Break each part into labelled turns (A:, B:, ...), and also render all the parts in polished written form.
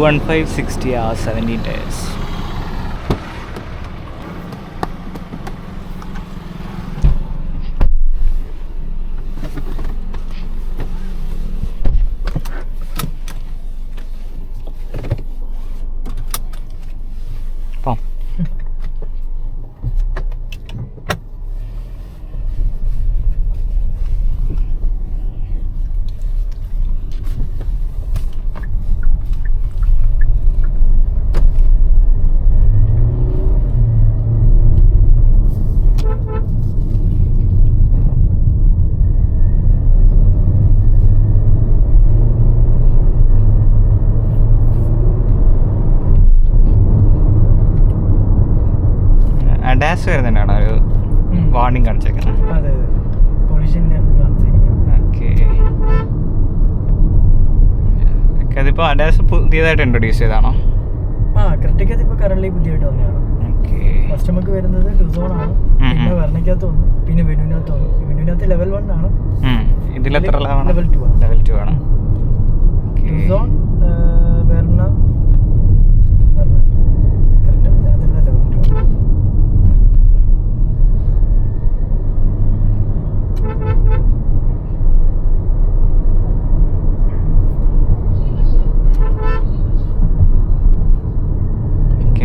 A: 215 60 hours 17 days. ANJITH വരുന്നതിനാണ് ഒരു warning കാണിച്ചേക്കുന്നത്. Okay, അതിപ്പോൾ ANJITH പുതിയതായിട്ട് ഇൻട്രൊഡ്യൂസ് ചെയ്താണോ?
B: ക്രെറ്റയ്ക്കകത്ത് ഇപ്പോൾ കറന്റ് പുതിയതായിട്ട് വന്നതാണ്. ഫസ്റ്റ് നമുക്ക് വരുന്നത് ടുസോൺ ആണ്, പിന്നെ വെർണയ്ക്കകത്ത് വന്നു, പിന്നെ വെനുവിനകത്ത് വന്നു. വെനുവിനകത്ത് ലെവൽ 1 ആണ്,
A: ഇതിലെത്ര
B: ലെവൽ 2 ആണ്.
A: ലെവൽ 2 ആണ്.
B: ടുസോൺ, വെർണ, ക്രെറ്റ അതിനുള്ള ലെവൽ 2 ആണ്.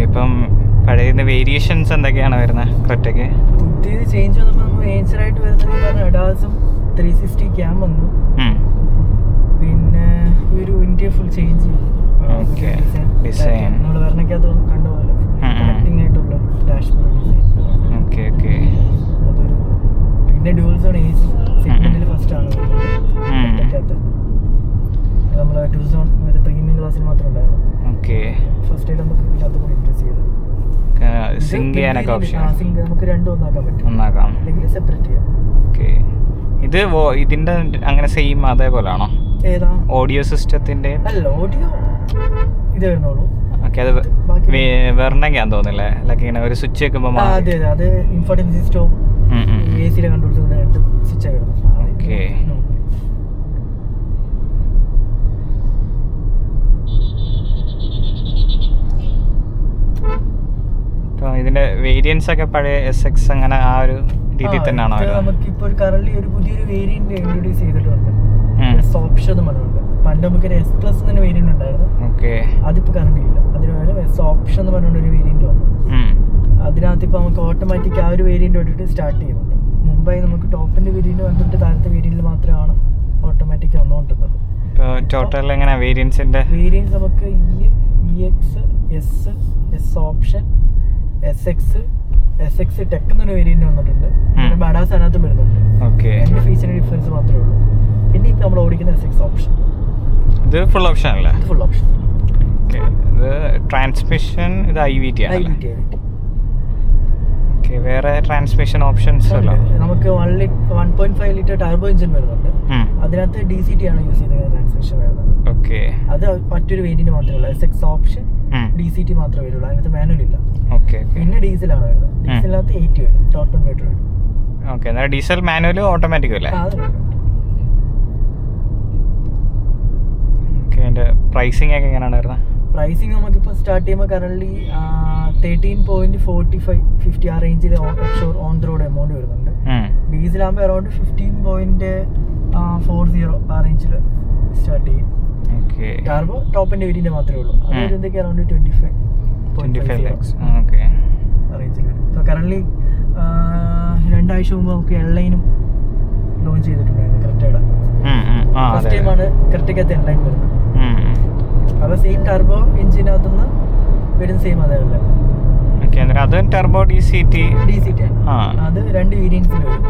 A: ഇപ്പം പഴയ വേരിയേഷൻസ് എന്തൊക്കെയാണ് വരുന്നത് ക്രെറ്റയ്ക്ക്?
B: പുതിയത് ചേഞ്ച് വന്നപ്പോൾ നമുക്ക് മേജറായിട്ട് വരുന്നത് ഈ പറഞ്ഞ അഡാസും 360 ക്യാം വന്നു, പിന്നെ ഒരു ഇന്ത്യ ഫുൾ ചേഞ്ച് ചെയ്തു.
A: ഡിസൈൻ
B: നമ്മൾ വെർണയ്ക്കകത്ത് കണ്ട പോലെ കണക്റ്റിംഗ് ആയിട്ടുള്ള ഡാഷ്ബോർഡ് ഡിസൈൻ.
A: Okay okay.
B: അതൊരു പിന്നെ ഡ്യൂൽ സോൺ AC സെഗ്മെന്റിൽ ഫസ്റ്റ് ആണ് ക്രെറ്റയ്ക്കകത്ത്. നമ്മൾ 2 സോൺ പ്രീമിയം ക്ലാസ്സിൽ മാത്രമേ ഉണ്ടായിരുന്നു.
A: ഓക്കെ,
B: ഫസ്റ്റ് ആയിട്ട് നമുക്ക് ഇതിനകത്ത് കൂടി ഇൻട്രൊഡ്യൂസ് ചെയ്തു.
A: സിങ്ക് ചെയ്യാനൊക്കെ ഓപ്ഷൻ
B: നമുക്ക് രണ്ടും ഒന്നാക്കാൻ പറ്റും,
A: ഒന്നാക്കാം,
B: അല്ലെങ്കിൽ സെപ്പറേറ്റ് ചെയ്യാം.
A: ഓക്കെ, ഇത് ഇതിന്റെ അങ്ങനെ സെയിം അതേപോലാണോ?
B: ഏതാ?
A: ഓഡിയോ സിസ്റ്റത്തിന്റെ
B: അല്ല, ഓഡിയോ ഇതേ വരുന്നുള്ളൂ.
A: ഓക്കെ, അത് വെർണയ്ക്കാന്ന് തോന്നില്ലേ? ലൈക്ക് ഇങ്ങനെ ഒരു സ്വിച്ച് വെക്കുമ്പോൾ
B: അതെ അതെ, അത് ഇൻഫോർട്ടൈൻമെന്റ് സിസ്റ്റവും AC കൺട്രോൾസും കൂടെ രണ്ട് സ്വിച്ച് ആയിരുന്നു.
A: ഓക്കെ, ഇതിന്റെ വേരിയൻസ് ഒക്കെ പഴയ SX അങ്ങനെ ആ ഒരു രീതിയിൽ തന്നെയാണോ?
B: നമുക്കിപ്പോൾ ഒരു കറന്റ് ഒരു പുതിയൊരു വേരിയന്റ് ഇൻട്രൊഡ്യൂസ് ചെയ്തിട്ടുണ്ട്, എസ് ഓപ്ഷൻ എന്ന് പറഞ്ഞിട്ടുണ്ട്. പണ്ട് നമുക്കൊരു S+ എന്നൊരു വേരിയന്റ് ഉണ്ടായിരുന്നു.
A: ഓക്കെ,
B: അതിപ്പോൾ കറന്റ് ഇല്ല. അതിന് പകരം എസ് ഓപ്ഷൻ എന്ന് പറഞ്ഞിട്ട് ഒരു വേരിയന്റ് വന്നു. അതിനകത്ത് ഇപ്പോൾ നമുക്ക് ഓട്ടോമാറ്റിക് ആ ഒരു വേരിയന്റ് തൊട്ടിട്ട് സ്റ്റാർട്ട് ചെയ്യുന്നുണ്ട്. മുമ്പായി നമുക്ക് ടോപ്പിന്റെ വേരിയന്റ് വന്നിട്ട് താഴത്തെ വേരിയന്റിൽ മാത്രമാണ് ഓട്ടോമാറ്റിക് വന്നുകൊണ്ടിരുന്നത്.
A: ടോട്ടൽ എങ്ങനെ വേരിയൻസ്
B: നമുക്ക് EX, S option, SX tech എന്നൊരു വേരിയന്റ് വന്നിട്ടുണ്ട്. ബഡാസ് അതിനകത്ത് വരുന്നുണ്ട്. രണ്ട് ഫീച്ചറിന്റെ ഡിഫറൻസ് മാത്രമേ ഉള്ളൂ. പിന്നെ ഇപ്പൊ നമ്മൾ ഓടിക്കുന്ന SX ഓപ്ഷൻ,
A: ഇത് ഫുൾ ഓപ്ഷൻ അല്ലേ?
B: Full option.
A: ഇത് ട്രാൻസ്മിഷൻ, ഇത് iVT ആണ്. വേറെ ട്രാൻസ്മിഷൻ ഓപ്ഷൻസ് അല്ല.
B: നമുക്ക് 1.5 ലിറ്റർ ടർബോ എഞ്ചിൻ വരുന്നുണ്ട്. അതിനകത്ത് DCT ആണ് യൂസ് ചെയ്യുന്നത് ട്രാൻസ്മിഷൻ വരുന്നത്. അത് മറ്റൊരു വേരിയന്റ് മാത്രമേ ഉള്ളൂ. SX ഓപ്ഷൻ DCT മാത്രമേ വരുള്ളൂ, അതിനകത്ത് മാനുവൽ ഇല്ല. പിന്നെ ഡീസലാണ് വരുന്നത്. ഡീസലിനകത്ത് 80 വരും, ടോർക്ക് കൺവേർട്ടർ വരും.
A: ഡീസൽ മാനുവൽ ഓട്ടോമാറ്റിക് അല്ലേ? പ്രൈസിംഗ് ഒക്കെ എങ്ങനെയാണ് വരുന്നത്?
B: പ്രൈസിങ് നമുക്കിപ്പോൾ സ്റ്റാർട്ട് ചെയ്യുമ്പോൾ കറന്റ് 13.45-50 ആ റേഞ്ചിൽ ഓൺ റോഡ് എമൗണ്ട് വരുന്നുണ്ട്. ഡീസലാകുമ്പോൾ അറൗണ്ട് 15.40 ആ റേഞ്ചിൽ സ്റ്റാർട്ട് ചെയ്യും. ടർബോ ടോപ്പിന്റെ വേരിയന്റ് മാത്രമേ ഉള്ളൂ. അത് വരുന്നതൊക്കെ അറൗണ്ട് 25 ആ റേഞ്ചിൽ വരും. ഇപ്പോൾ കറന്റ് 2 ആഴ്ച മുമ്പ് നമുക്ക് എയർലൈനും ലോഞ്ച് ചെയ്തിട്ടുണ്ടായിരുന്നു ക്രെറ്റയുടെ. ഫസ്റ്റ് ടൈമാണ് ക്രെറ്റയ്ക്കകത്ത് എയർലൈൻ വരുന്നത്. അത് സെയിം ടർബോ എഞ്ചിനകത്തുനിന്ന് വരുന്ന സെയിം അതേപോലെ.
A: അത് ടർബോ DCT
B: അത് രണ്ട് വേരിയന്റ്സിൽ വരും.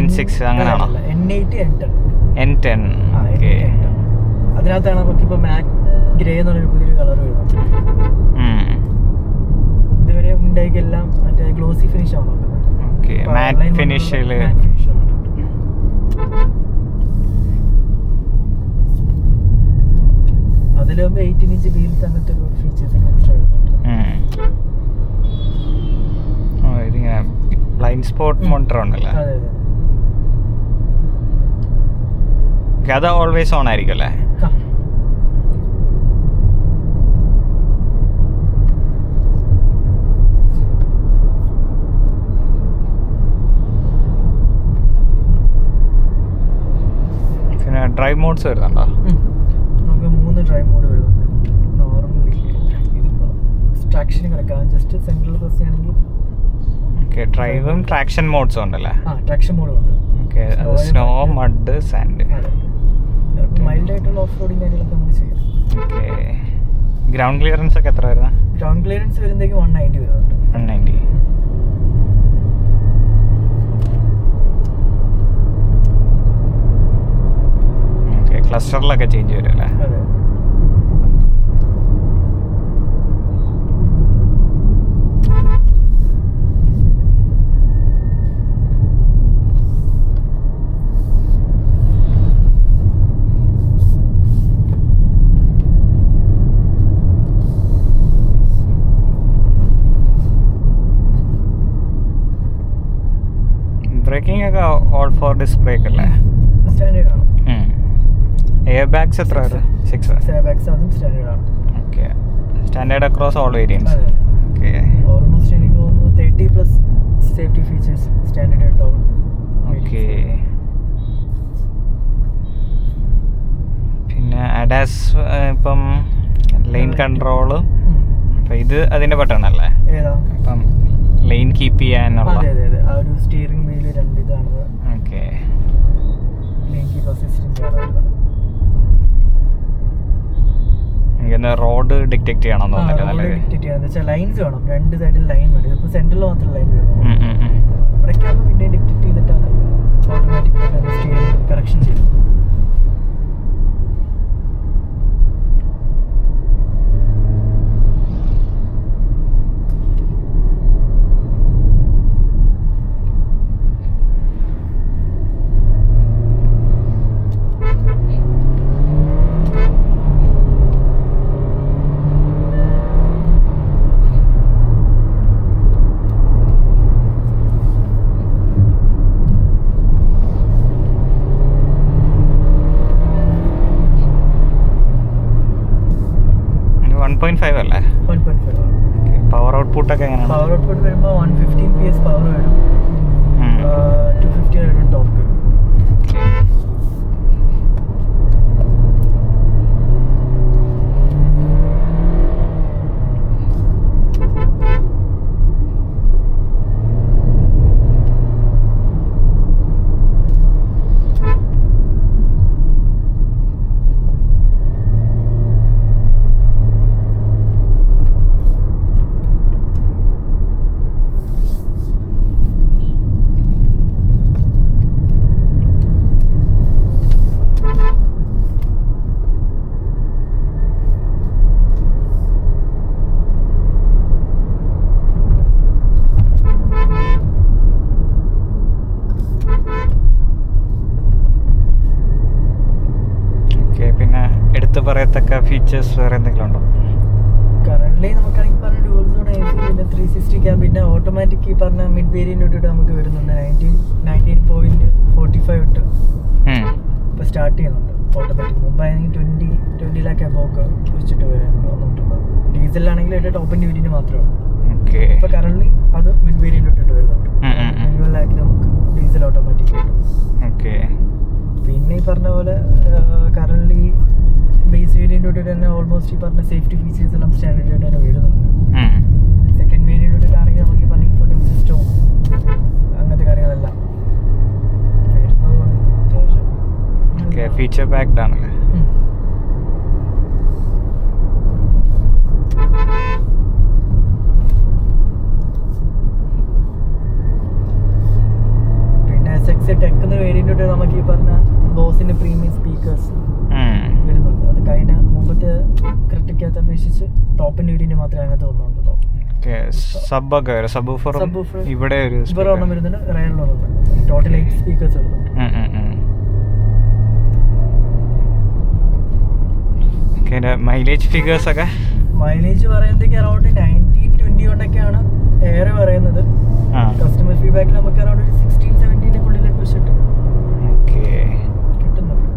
A: N6 അങ്ങനെയാണോ?
B: N8
A: N10.
B: അതിനകത്താണ് നമുക്കിപ്പോൾ മാറ്റ് ഗ്രേ എന്ന് പറഞ്ഞൊരു പുതിയൊരു കളർ വരുന്നത്. ഇതുവരെ Hyundaiക്ക് എല്ലാം മറ്റേ ഗ്ലോസി ഫിനിഷ് ആണ് നോക്കുന്നത്. അതിലാകുമ്പോൾ 18 ഇഞ്ച് വീൽസ് അങ്ങനത്തെ ഒരു ഫീച്ചേഴ്സ്
A: ബ്ലൈൻഡ് സ്പോട്ട് മോണിറ്റർ ഉണ്ടല്ലേ? അത് ഓൾവേസ് ഓൺ ആയിരിക്കും അല്ലേ? ഡ്രൈവ് മോഡ്സ് വരുന്നുണ്ടോ?
B: നമുക്ക് 3 ഡ്രൈവ് മോഡ് വരുന്നുണ്ട്. നോർമലി ഇതിപ്പോൾ ട്രാക്ഷൻ കിടക്കാം, ജസ്റ്റ് സെൻട്രൽ പ്രസ് ചെയ്യണമെങ്കിൽ.
A: ഓക്കെ, ഡ്രൈവും ട്രാക്ഷൻ മോഡ്സും ഉണ്ടല്ലേ?
B: ട്രാക്ഷൻ മോഡും ഉണ്ട്.
A: Okay, snow, mud, sand.
B: Mild ആയിട്ടുള്ള ഓഫ് റോഡിങ് കാര്യങ്ങളൊക്കെ നമുക്ക് ചെയ്യാം.
A: ഓക്കെ, ഗ്രൗണ്ട് ക്ലിയറൻസ് ഒക്കെ എത്ര വരുന്നത്?
B: ഗ്രൗണ്ട് ക്ലിയറൻസ് വരുന്നേക്ക് 190 വരുന്നുണ്ട്.
A: 190. ഓക്കെ, ക്ലസ്റ്ററിലൊക്കെ ചേഞ്ച് വരും അല്ലേ?
B: അതെ.
A: ബ്രേക്കിംഗ് ഒക്കെ ഓൾ ഫോർ ഡിസ്ക് ബ്രേക്ക് അല്ലേ?
B: സ്റ്റാൻഡേർഡ് ആണ്.
A: എയർ ബാഗ്സ് എത്ര വരും? 6
B: എയർ ബാഗ്സ് അതും സ്റ്റാൻഡേർഡ് ആണ്.
A: Okay, standard across all variants. Okay,
B: almost എനിക്ക് തോന്നുന്നു 30+ സേഫ്റ്റി ഫീച്ചേഴ്സ് സ്റ്റാൻഡേർഡ് ആയിട്ടാവും.
A: ഓക്കെ, പിന്നെ അഡാസ് ഇപ്പം ലൈൻ കൺട്രോള്, അപ്പം ഇത് അതിൻ്റെ ബട്ടൺ അല്ലേ?
B: ഏതാ?
A: ഇപ്പം ലൈൻ കീപ്പ് ചെയ്യാനുള്ള.
B: അതെ അതെ അതെ, ആ ഒരു സ്റ്റിയറിംഗ് വീല് 2 ഇതാണ്.
A: ഓക്കെ,
B: ലൈൻ കീപ്പ് അസിസ്റ്റന്റ് ആണ്.
A: എനിക്ക് റോഡ് ഡിറ്റക്ട് ചെയ്യണം തോന്നുന്നില്ല. നല്ല
B: ഡിറ്റക്ട് ചെയ്യണം എന്ന് വെച്ചാൽ ലൈൻസ് വേണം, 2 സൈഡിൽ ലൈൻ വേണം. ഇപ്പോൾ സെൻറ്ററിൽ മാത്രം ലൈൻ വേണം. ഇവിടേക്കാകുമ്പോൾ പിന്നെ ഡിറ്റക്ട് ചെയ്തിട്ടാണ് ഓട്ടോമാറ്റിക്കായിട്ട് സ്റ്റിയറിംഗ് കറക്ഷൻ ചെയ്യും.
A: അല്ലേ?
B: 1.5
A: പവർ ഔട്ട്പുട്ട് ഒക്കെ എങ്ങനെയാണ്?
B: പവർ ഔട്ട്പുട്ട് വരുമ്പോൾ 115 PS പവർ വരും, 250 വരും ടോർക്ക്.
A: പറയത്തക്ക ഫീച്ചേഴ്സ് വേറെ എന്തെങ്കിലും ഉണ്ടോ?
B: കറന്റ് നമുക്കാണെങ്കിൽ പറഞ്ഞ ഡ്യുവൽ സോൺ AC, പിന്നെ 360 ക്യാം, പിന്നെ ഓട്ടോമാറ്റിക് ഈ പറഞ്ഞ മിഡ് വേരിയന്റ് തൊട്ടിട്ട് നമുക്ക് വരുന്നുണ്ട് 19.45 തൊട്ട് ഇപ്പോൾ സ്റ്റാർട്ട് ചെയ്യുന്നുണ്ട് ഓട്ടോമാറ്റിക്. മുമ്പാണെങ്കിൽ 20 ലാക്ക് അബോക്ക് വെച്ചിട്ട് വന്നിട്ടുണ്ട്. ഡീസലിലാണെങ്കിൽ അതിൻ്റെ ടോപ്പിൻ്റെ വേരിയന്റ് മാത്രമേ ഉള്ളൂ. ഇപ്പോൾ കറന്റ് അത് മിഡ് വേരിയന്റ് തൊട്ടിട്ട് വരുന്നുണ്ട്. 21 ലാക്ക് നമുക്ക് ഡീസൽ ഓട്ടോമാറ്റിക് കിട്ടും. പിന്നെ ഈ പറഞ്ഞ പോലെ കറന്റ് ബേസ് വേരിയന്റ് തൊട്ടിട്ട് തന്നെ ഓൾമോസ്റ്റ് ഈ പറഞ്ഞ സേഫ്റ്റി ഫീച്ചേഴ്സ് എല്ലാം സ്റ്റാൻഡേർഡ് ആയിട്ട് തന്നെ വരുന്നുണ്ട്. സെക്കൻഡ് വേരിയന്റ് തൊട്ടിട്ടാണെങ്കിൽ നമുക്ക് ഈ പറഞ്ഞ ഇൻഫോർട്ടൈൻമെന്റ് സിസ്റ്റവും അങ്ങനത്തെ കാര്യങ്ങളെല്ലാം വരുന്നതുകൊണ്ട് അത്യാവശ്യം
A: ഫീച്ചർ പാക്ഡ് ആണല്ലേ.
B: പിന്നെ SX ടെക് എന്ന വേരിയന്റ് തൊട്ട് നമുക്ക് ഈ പറഞ്ഞ ബോസിന്റെ പ്രീമിയം സ്പീക്കേഴ്സ് വരുന്നുണ്ട്. അത് കഴിഞ്ഞ മുമ്പത്തെ ക്രിറ്റയ്ക്കകത്ത് അപേക്ഷിച്ച് ടോപ്പിന്റെ വേരിയന്റ് മാത്രമേ അതിനകത്ത് വന്നുകൊണ്ട് ഇവിടെ ഒരെണ്ണം വരുന്നുണ്ട്, റയറിലൊന്നും ടോട്ടൽ 8 സ്പീക്കേഴ്സ് വരുന്നുണ്ട്.
A: മൈലേജ് ഫിഗേഴ്സ് ഒക്കെ
B: മൈലേജ് പറയുന്നതൊക്കെ അറൗണ്ട് 19-20 കൊണ്ടൊക്കെയാണ് ഏറെ പറയുന്നത്. കസ്റ്റമർ ഫീഡ്ബാക്കിൽ നമുക്ക് അറൗണ്ട് 16-17 ഉള്ളിലേക്ക് വെച്ചിട്ട് കിട്ടുന്നുണ്ട്.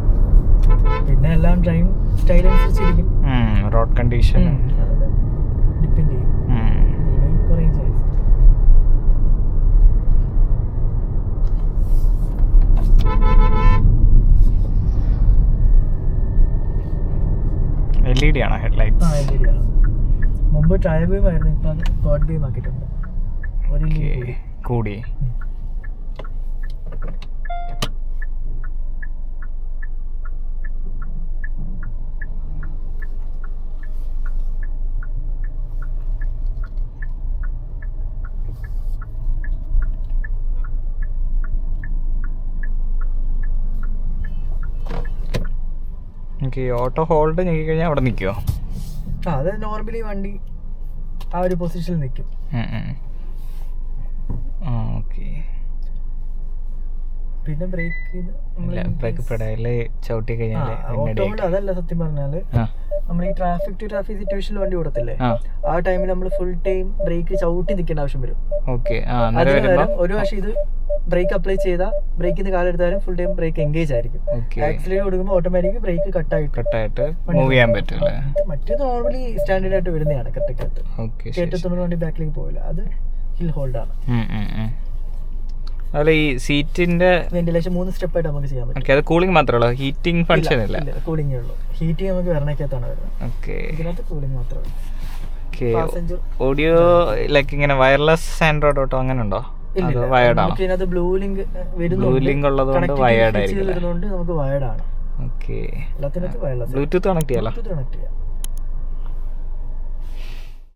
B: പിന്നെ എല്ലാം ഡ്രൈവിംഗ് സ്റ്റൈൽ അനുസരിച്ചിരിക്കും,
A: റോഡ് കണ്ടീഷൻ
B: ഡിപ്പെൻഡ് ചെയ്യും. കുറേ ചോയ്സ്.
A: LED ആണോ ഹെഡ്ലൈറ്റ്സ്?
B: LED ആണ്. മുമ്പ് ട്രയൽ ബീം ആയിരുന്നു, ഇപ്പം അത് കോഡ് ബീം ആക്കിയിട്ടുണ്ട്. ഒരു LED
A: കൂടി. ഓട്ടോ ഹോൾഡ് ഞെക്കി കഴിഞ്ഞാൽ അവിടെ നിൽക്കുമോ?
B: അത് നോർമലി വണ്ടി ആ ഒരു പൊസിഷനിൽ നിൽക്കും.
A: ഓക്കെ.
B: പിന്നെ ബ്രേക്ക്
A: പെടയില് ചവിട്ടി കഴിഞ്ഞാൽ
B: അതല്ല സത്യം പറഞ്ഞാല് നമ്മൾ ഈ ട്രാഫിക് ടു ട്രാഫിക് സിറ്റുവേഷനിൽ വണ്ടി ഓടത്തില്ലേ, ആ ടൈമിൽ നമ്മൾ ഫുൾ ടൈം ബ്രേക്ക് ചവിട്ടി നിൽക്കേണ്ട ആവശ്യം വരും. ഒരു പക്ഷേ ഇത് ബ്രേക്ക് അപ്ലൈ ചെയ്താൽ ബ്രേക്കിൽ നിന്ന് കാലെടുത്താലും ഫുൾ ടൈം ബ്രേക്ക് എൻഗേജ് ആയിരിക്കും. ആക്സിലേറ്റ് കൊടുക്കുമ്പോൾ ഓട്ടോമാറ്റിക് ബ്രേക്ക് കട്ടായിട്ട് മൂവ് ചെയ്യാൻ പറ്റില്ല. മറ്റേത് നോർമലി സ്റ്റാൻഡേർഡ് ആയിട്ട് വരുന്നതാണ് കറക്റ്റ്. കയറ്റത്തോട് വണ്ടി ബാക്കിലേക്ക് പോവില്ല, അത് ഹിൽ ഹോൾഡ് ആണ്.
A: അതുപോലെ ഈ സീറ്റിന്റെ
B: വെന്റിലേഷൻ 3 സ്റ്റെപ്പായിട്ട് നമുക്ക് ചെയ്യാൻ പറ്റും.
A: അത് കൂളിംഗ് മാത്രമേ ഉള്ളൂ, ഹീറ്റിംഗ് ഫംഗ്ഷൻ ഇല്ല.
B: കൂളിംഗേ ഉള്ളൂ. ഹീറ്റിംഗ് നമുക്ക് വെറണക്കകത്താണ് വരുന്നത്. ഇതിനകത്ത് കൂളിംഗ് മാത്രമേ ഉള്ളൂ.
A: ഓഡിയോ ലൈക്ക് ഇങ്ങനെ വയർലെസ് ആൻഡ്രോയിഡ് ഓട്ടോ അങ്ങനെ ഉണ്ടോ? വയർഡ് ആണ്.
B: ഇതിനകത്ത് ബ്ലൂ ലിങ്ക്
A: ഉള്ളതുകൊണ്ട് വയർഡ് ആയിരിക്കും.
B: നമുക്ക് വയർഡ് ആണ്.
A: ഓക്കെ.
B: എല്ലാത്തിനകത്ത് വയർലെസ്.
A: ബ്ലൂടൂത്ത് കണക്ട് ചെയ്യാലോ.
B: കണക്ട് ചെയ്യാം.